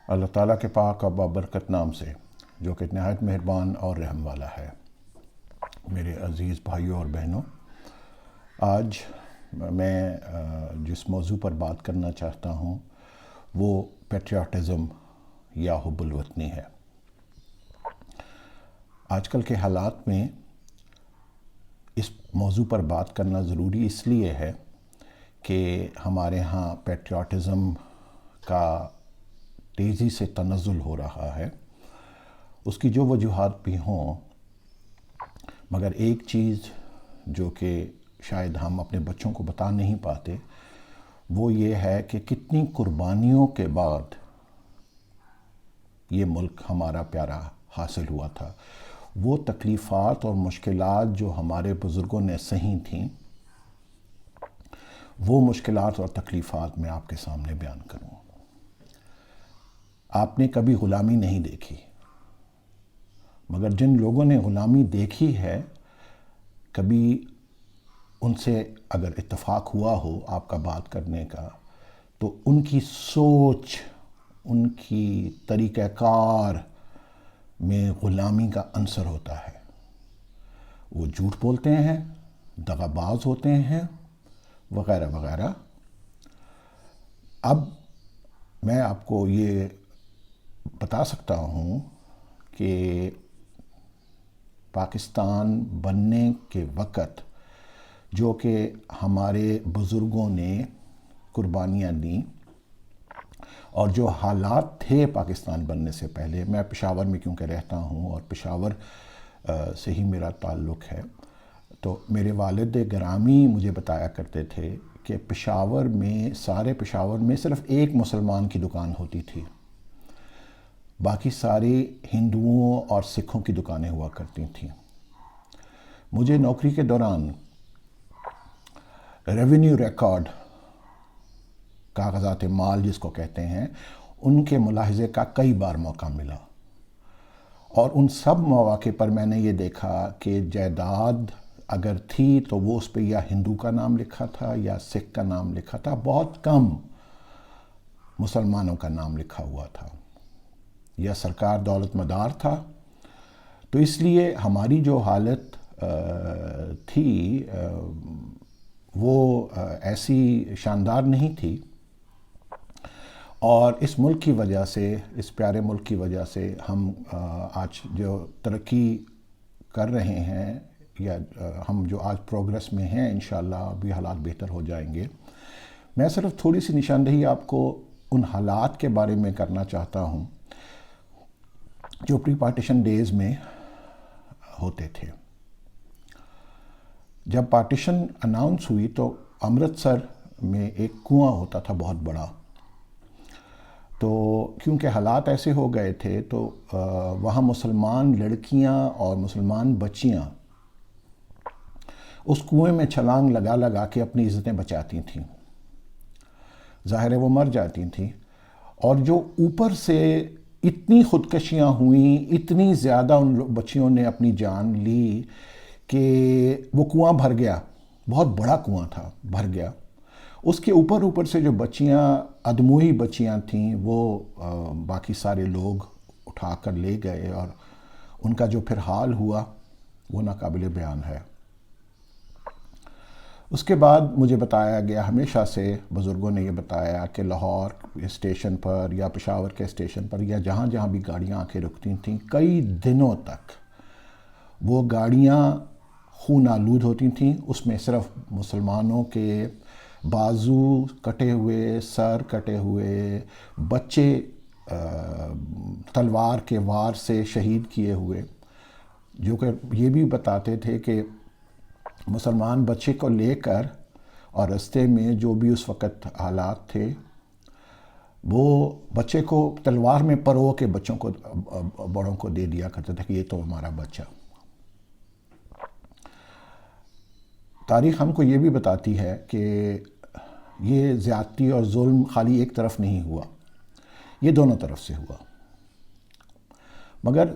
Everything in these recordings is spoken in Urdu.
اللہ تعالیٰ کے پاک و بابرکت نام سے جو کہ نہایت مہربان اور رحم والا ہے۔ میرے عزیز بھائیوں اور بہنوں، آج میں جس موضوع پر بات کرنا چاہتا ہوں وہ پیٹریاٹزم یا حب الوطنی ہے۔ آج کل کے حالات میں اس موضوع پر بات کرنا ضروری اس لیے ہے کہ ہمارے ہاں پیٹریاٹزم کا تیزی سے تنزل ہو رہا ہے۔ اس کی جو وجوہات بھی ہوں، مگر ایک چیز جو کہ شاید ہم اپنے بچوں کو بتا نہیں پاتے وہ یہ ہے کہ کتنی قربانیوں کے بعد یہ ملک ہمارا پیارا حاصل ہوا تھا۔ وہ تکلیفات اور مشکلات جو ہمارے بزرگوں نے سہی تھیں، وہ مشکلات اور تکلیفات میں آپ کے سامنے بیان کروں۔ آپ نے کبھی غلامی نہیں دیکھی، مگر جن لوگوں نے غلامی دیکھی ہے، کبھی ان سے اگر اتفاق ہوا ہو آپ کا بات کرنے کا، تو ان کی سوچ، ان کی طریقہ کار میں غلامی کا عنصر ہوتا ہے۔ وہ جھوٹ بولتے ہیں، دغا باز ہوتے ہیں، وغیرہ وغیرہ۔ اب میں آپ کو یہ بتا سکتا ہوں کہ پاکستان بننے کے وقت جو کہ ہمارے بزرگوں نے قربانیاں دیں اور جو حالات تھے پاکستان بننے سے پہلے، میں پشاور میں کیونکہ رہتا ہوں اور پشاور سے ہی میرا تعلق ہے، تو میرے والد گرامی مجھے بتایا کرتے تھے کہ سارے پشاور میں صرف ایک مسلمان کی دکان ہوتی تھی، باقی سارے ہندوؤں اور سکھوں کی دکانیں ہوا کرتی تھیں۔ مجھے نوکری کے دوران ریونیو ریکارڈ، کاغذات مال جس کو کہتے ہیں، ان کے ملاحظے کا کئی بار موقع ملا، اور ان سب مواقع پر میں نے یہ دیکھا کہ جائیداد اگر تھی تو وہ اس پہ یا ہندو کا نام لکھا تھا یا سکھ کا نام لکھا تھا، بہت کم مسلمانوں کا نام لکھا ہوا تھا، یا سرکار دولت مدار تھا۔ تو اس لیے ہماری جو حالت تھی وہ ایسی شاندار نہیں تھی، اور اس ملک کی وجہ سے، اس پیارے ملک کی وجہ سے ہم آج جو ترقی کر رہے ہیں، یا ہم جو آج پروگرس میں ہیں، انشاءاللہ ابھی حالات بہتر ہو جائیں گے۔ میں صرف تھوڑی سی نشاندہی آپ کو ان حالات کے بارے میں کرنا چاہتا ہوں جو پری پارٹیشن ڈیز میں ہوتے تھے۔ جب پارٹیشن اناؤنس ہوئی تو امرتسر میں ایک کنواں ہوتا تھا بہت بڑا، تو کیونکہ حالات ایسے ہو گئے تھے تو وہاں مسلمان لڑکیاں اور مسلمان بچیاں اس کنویں میں چھلانگ لگا لگا کے اپنی عزتیں بچاتی تھیں۔ ظاہر ہے وہ مر جاتی تھیں، اور جو اوپر سے اتنی خودکشیاں ہوئیں، اتنی زیادہ ان بچیوں نے اپنی جان لی کہ وہ کنواں بھر گیا، بہت بڑا کنواں تھا، بھر گیا۔ اس کے اوپر سے جو بچیاں، ادموہی بچیاں تھیں، وہ باقی سارے لوگ اٹھا کر لے گئے، اور ان کا جو پھر حال ہوا وہ ناقابل بیان ہے۔ اس کے بعد مجھے بتایا گیا، ہمیشہ سے بزرگوں نے یہ بتایا کہ لاہور اسٹیشن پر یا پشاور کے اسٹیشن پر یا جہاں جہاں بھی گاڑیاں آ کے رکتی تھیں، کئی دنوں تک وہ گاڑیاں خون آلود ہوتی تھیں۔ اس میں صرف مسلمانوں کے بازو کٹے ہوئے، سر کٹے ہوئے، بچے تلوار کے وار سے شہید کیے ہوئے، جو کہ یہ بھی بتاتے تھے کہ مسلمان بچے کو لے کر اور رستے میں جو بھی اس وقت حالات تھے، وہ بچے کو تلوار میں پرو کے بچوں کو، بڑوں کو دے دیا کرتے تھے کہ یہ تو ہمارا بچہ۔ تاریخ ہم کو یہ بھی بتاتی ہے کہ یہ زیادتی اور ظلم خالی ایک طرف نہیں ہوا، یہ دونوں طرف سے ہوا۔ مگر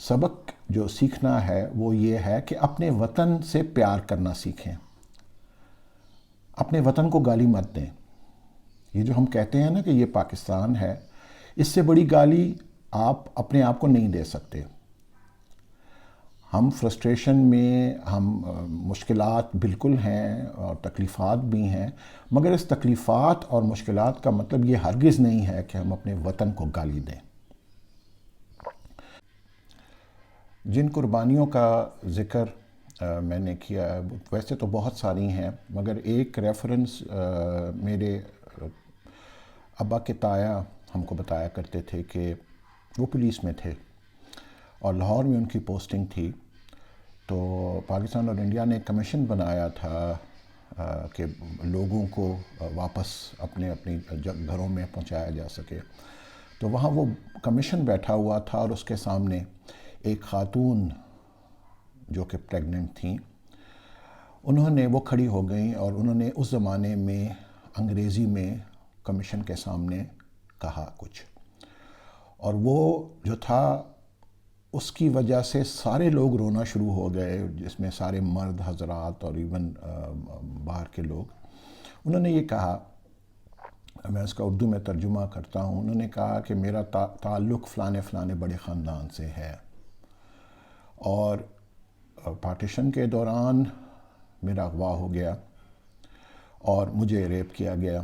سبق جو سیکھنا ہے وہ یہ ہے کہ اپنے وطن سے پیار کرنا سیکھیں، اپنے وطن کو گالی مت دیں۔ یہ جو ہم کہتے ہیں نا کہ یہ پاکستان ہے، اس سے بڑی گالی آپ اپنے آپ کو نہیں دے سکتے. ہم فرسٹریشن میں ہم مشکلات بالکل ہیں اور تکلیفات بھی ہیں، مگر اس تکلیفات اور مشکلات کا مطلب یہ ہرگز نہیں ہے کہ ہم اپنے وطن کو گالی دیں. جن قربانیوں کا ذکر میں نے کیا ہے، ویسے تو بہت ساری ہیں، مگر ایک ریفرنس میرے ابا کے تایا ہم کو بتایا کرتے تھے کہ وہ پولیس میں تھے اور لاہور میں ان کی پوسٹنگ تھی. تو پاکستان اور انڈیا نے کمیشن بنایا تھا کہ لوگوں کو واپس اپنے گھروں میں پہنچایا جا سکے. تو وہاں وہ کمیشن بیٹھا ہوا تھا اور اس کے سامنے ایک خاتون جو کہ پریگننٹ تھیں، وہ کھڑی ہو گئیں اور انہوں نے اس زمانے میں انگریزی میں کمیشن کے سامنے کہا کچھ، اور وہ جو تھا اس کی وجہ سے سارے لوگ رونا شروع ہو گئے، جس میں سارے مرد حضرات اور ایون باہر کے لوگ. انہوں نے یہ کہا، میں اس کا اردو میں ترجمہ کرتا ہوں، انہوں نے کہا کہ میرا تعلق فلانے بڑے خاندان سے ہے، اور پارٹیشن کے دوران میرا اغوا ہو گیا اور مجھے ریپ کیا گیا.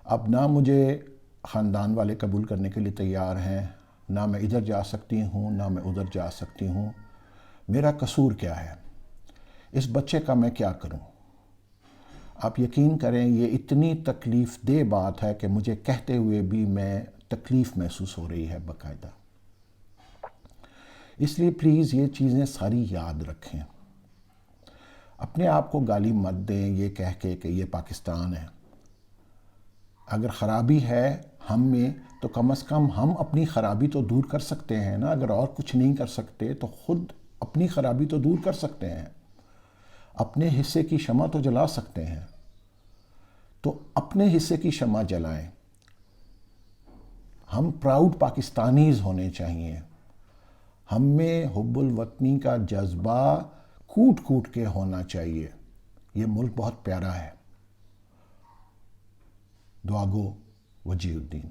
اب نہ مجھے خاندان والے قبول کرنے کے لیے تیار ہیں، نہ میں ادھر جا سکتی ہوں نہ میں ادھر جا سکتی ہوں. میرا قصور کیا ہے؟ اس بچے کا میں کیا کروں؟ آپ یقین کریں یہ اتنی تکلیف دہ بات ہے کہ مجھے کہتے ہوئے بھی میں تکلیف محسوس ہو رہی ہے باقاعدہ. اس لیے پلیز یہ چیزیں ساری یاد رکھیں. اپنے آپ کو گالی مت دیں یہ کہہ کے کہ یہ پاکستان ہے. اگر خرابی ہے ہم میں تو کم از کم ہم اپنی خرابی تو دور کر سکتے ہیں نا. اگر اور کچھ نہیں کر سکتے تو خود اپنی خرابی تو دور کر سکتے ہیں، اپنے حصے کی شمع تو جلا سکتے ہیں. تو اپنے حصے کی شمع جلائیں. ہم پراؤڈ پاکستانیز ہونے چاہیے. ہم میں حب الوطنی کا جذبہ کوٹ کوٹ کے ہونا چاہیے. یہ ملک بہت پیارا ہے. دعا گو وجیہ الدین.